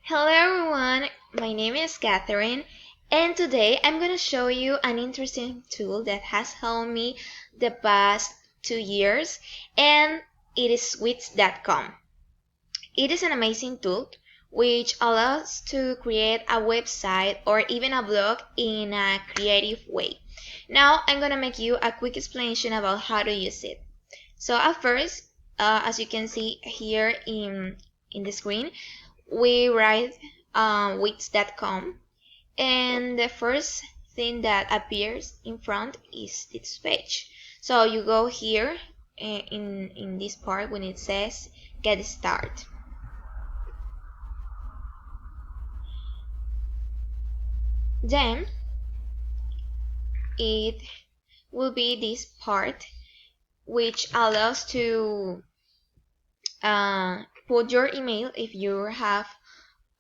Hello everyone, my name is Catherine, and today I'm going to show you an interesting tool that has helped me the past 2 years, and it is Wix.com. It is an amazing tool which allows to create a website or even a blog in a creative way. Now I'm going to make you a quick explanation about how to use it. So at first, as you can see here in the screen, we write Wix.com, and the first thing that appears in front is this page. So you go here in this part when it says get started. Then it will be this part which allows to put your email if you have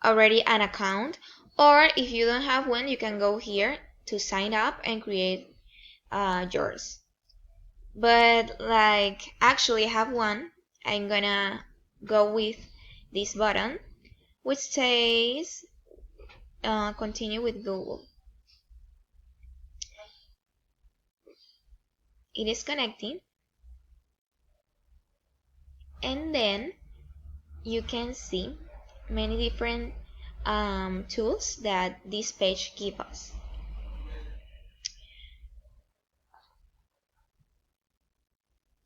already an account, or if you don't have one, you can go here to sign up and create yours. But like actually have one, I'm gonna go with this button which says continue with Google. It is connecting, and then you can see many different tools that this page gives us.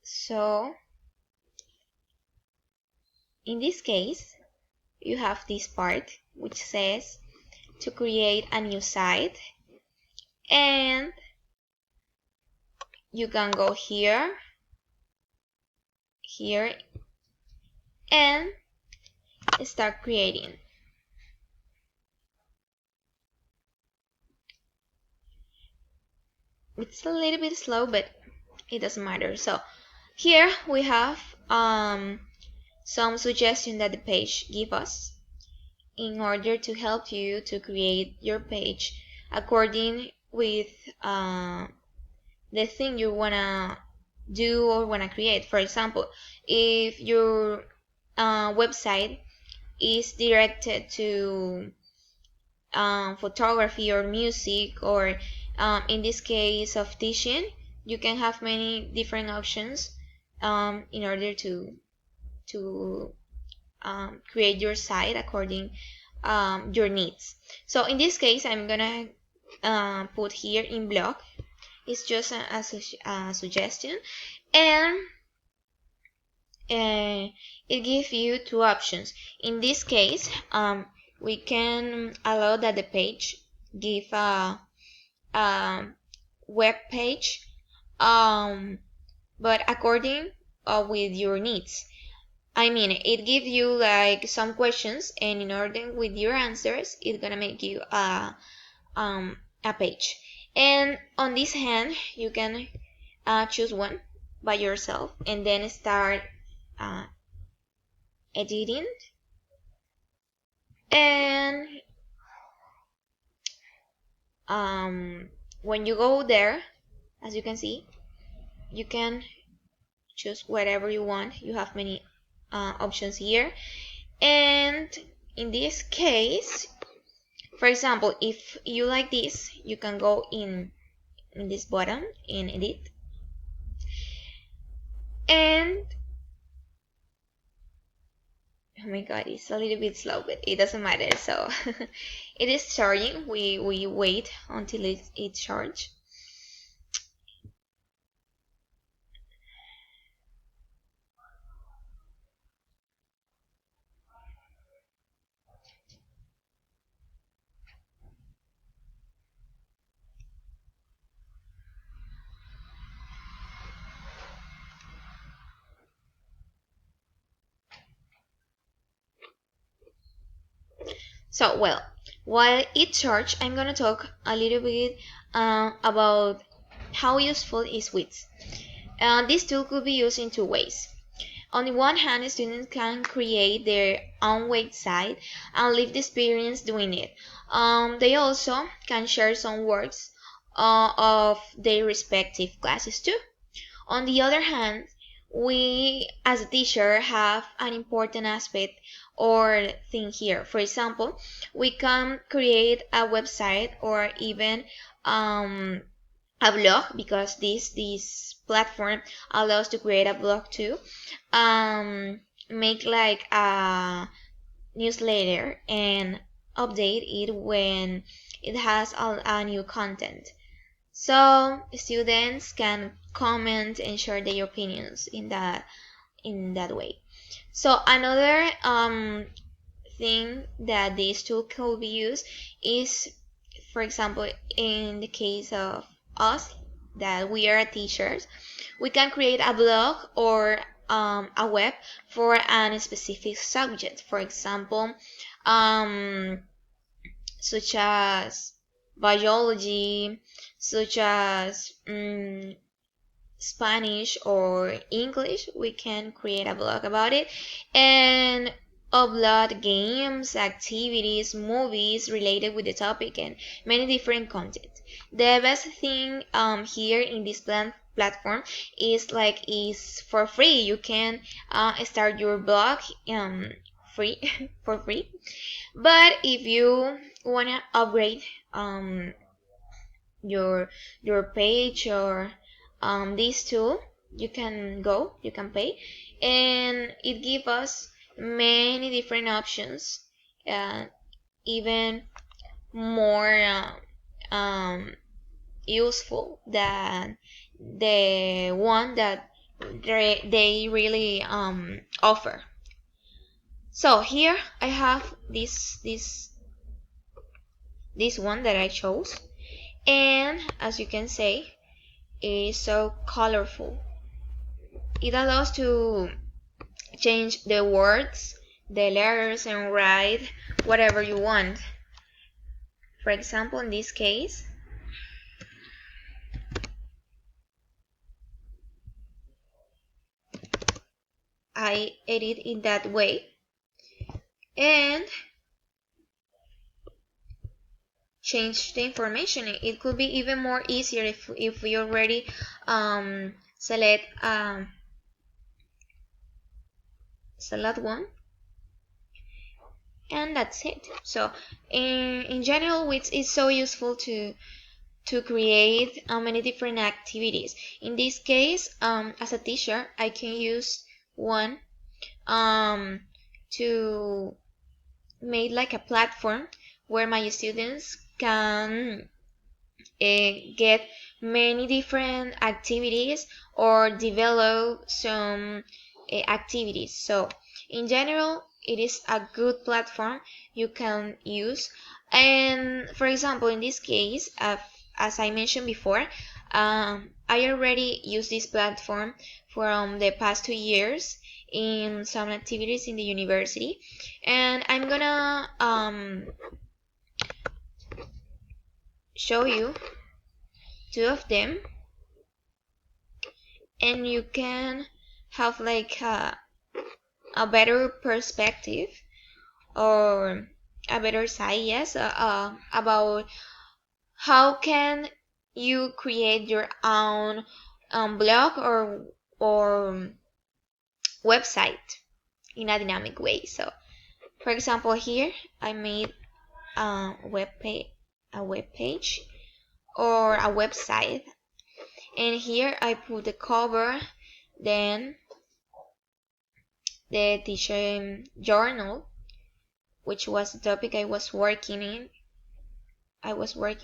So in this case, you have this part which says to create a new site, and you can go here, and start creating. It's a little bit slow, but it doesn't matter. So here we have some suggestions that the page gives us in order to help you to create your page according with the thing you wanna do or wanna create. For example, if your website is directed to photography or music, or in this case of teaching, you can have many different options in order to create your site according your needs. So in this case, I'm gonna put here in blog. It's just a suggestion, and it gives you two options. In this case, we can allow that the page give a web page, but according with your needs. I mean, it gives you like some questions, and in order with your answers, it's gonna make you a page. And on this hand, you can choose one by yourself and then start editing. And when you go there, as you can see, you can choose whatever you want. You have many options here, and in this case, for example, if you like this, you can go in this button in edit, and oh my god, it's a little bit slow, but it doesn't matter. So it is charging. We wait until it charges. So, well, while it charges, I'm gonna talk a little bit about how useful is Wix. This tool could be used in two ways. On the one hand, students can create their own website and live the experience doing it. They also can share some works of their respective classes too. On the other hand, we as a teacher have an important aspect or thing here. For example, we can create a website or even a blog, because this platform allows to create a blog too. Make like a newsletter and update it when it has a new content. So students can comment and share their opinions in that way. So another thing that this tool could be used is, for example, in the case of us, that we are teachers, we can create a blog or a web for a specific subject. For example, um, such as biology, such as Spanish or English. We can create a blog about it and upload games, activities, movies related with the topic, and many different content. The best thing here in this platform is for free. You can start your blog free for free. But if you wanna upgrade your page or this tool, you can pay, and it gives us many different options, uh, even more useful than the one that they really offer. So here I have this one that I chose, and as you can see, it is so colorful. It allows to change the words, the letters, and write whatever you want. For example, in this case, I edit in that way, and change the information. It could be even more easier if we already select one, and that's it. So in general, it's so useful to create many different activities. In this case, as a teacher, I can use one to make like a platform where my students can get many different activities or develop some activities. So in general, it is a good platform you can use. And for example, in this case, as I mentioned before, I already use this platform from the past 2 years in some activities in the university, and I'm gonna show you two of them, and you can have like a better perspective or a better sight, yes, about how can you create your own blog or website in a dynamic way. So for example, here I made a web page or a website, and here I put the cover, then the teacher journal, which was the topic I was working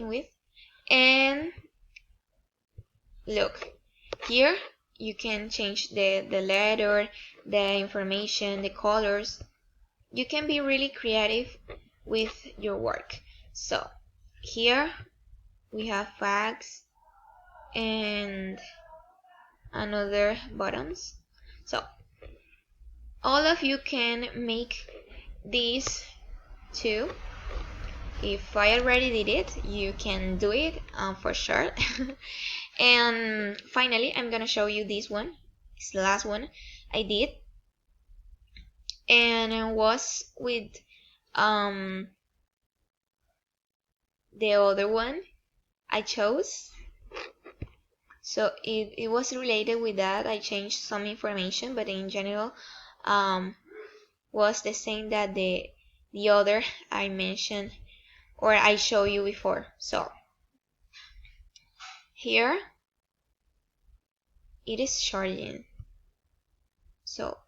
with, and look, here you can change the letter, the information, the colors. You can be really creative with your work. So here we have facts and another buttons. So all of you can make these too. If I already did it, you can do it for sure. And finally, I'm gonna show you this one. It's the last one I did, and it was with the other one I chose. So it was related with that. I changed some information, but in general, was the same that the other I mentioned or I showed you before. So here it is charging. So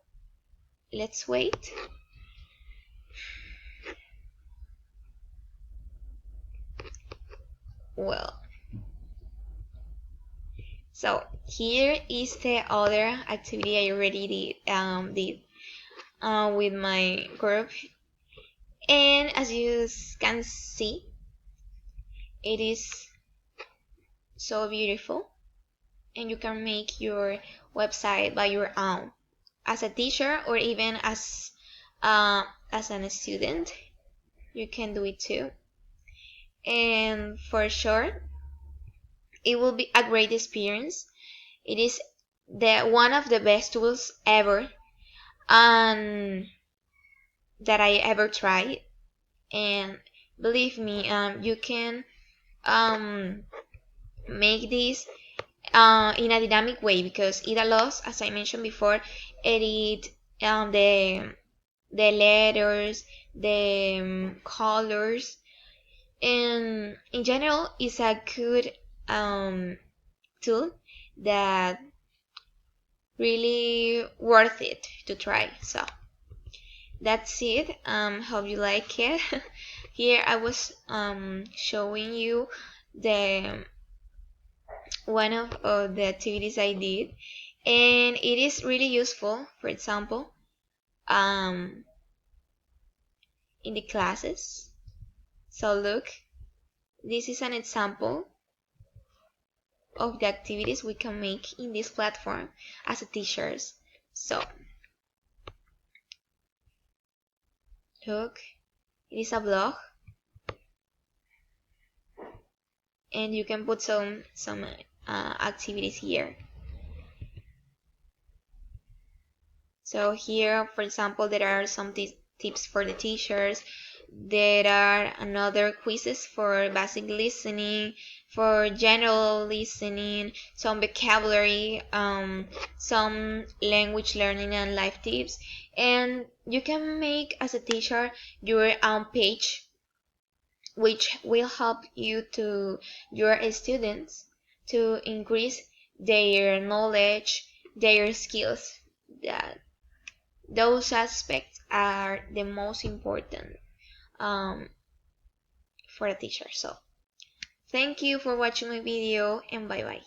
let's wait. Well, so here is the other activity I already did with my group, and as you can see, it is so beautiful, and you can make your website by your own as a teacher or even as a student. You can do it too, and for sure it will be a great experience. It is the one of the best tools ever and that I ever tried. And believe me, you can um, make this in a dynamic way because it allows, as I mentioned before, edit the letters, the colors, and in general, it's a good tool that really worth it to try. So that's it. Hope you like it. Here I was showing you the one of the activities I did, and it is really useful. For example, um, in the classes. So look, this is an example of the activities we can make in this platform as a teachers. So look, it is a blog, and you can put some activities here. So here, for example, there are some tips for the teachers. There are another quizzes for basic listening, for general listening, some vocabulary, some language learning and life tips. And you can make as a teacher your own page, which will help you to your students to increase their knowledge, their skills. That those aspects are the most important um, for a teacher. So thank you for watching my video, and bye bye.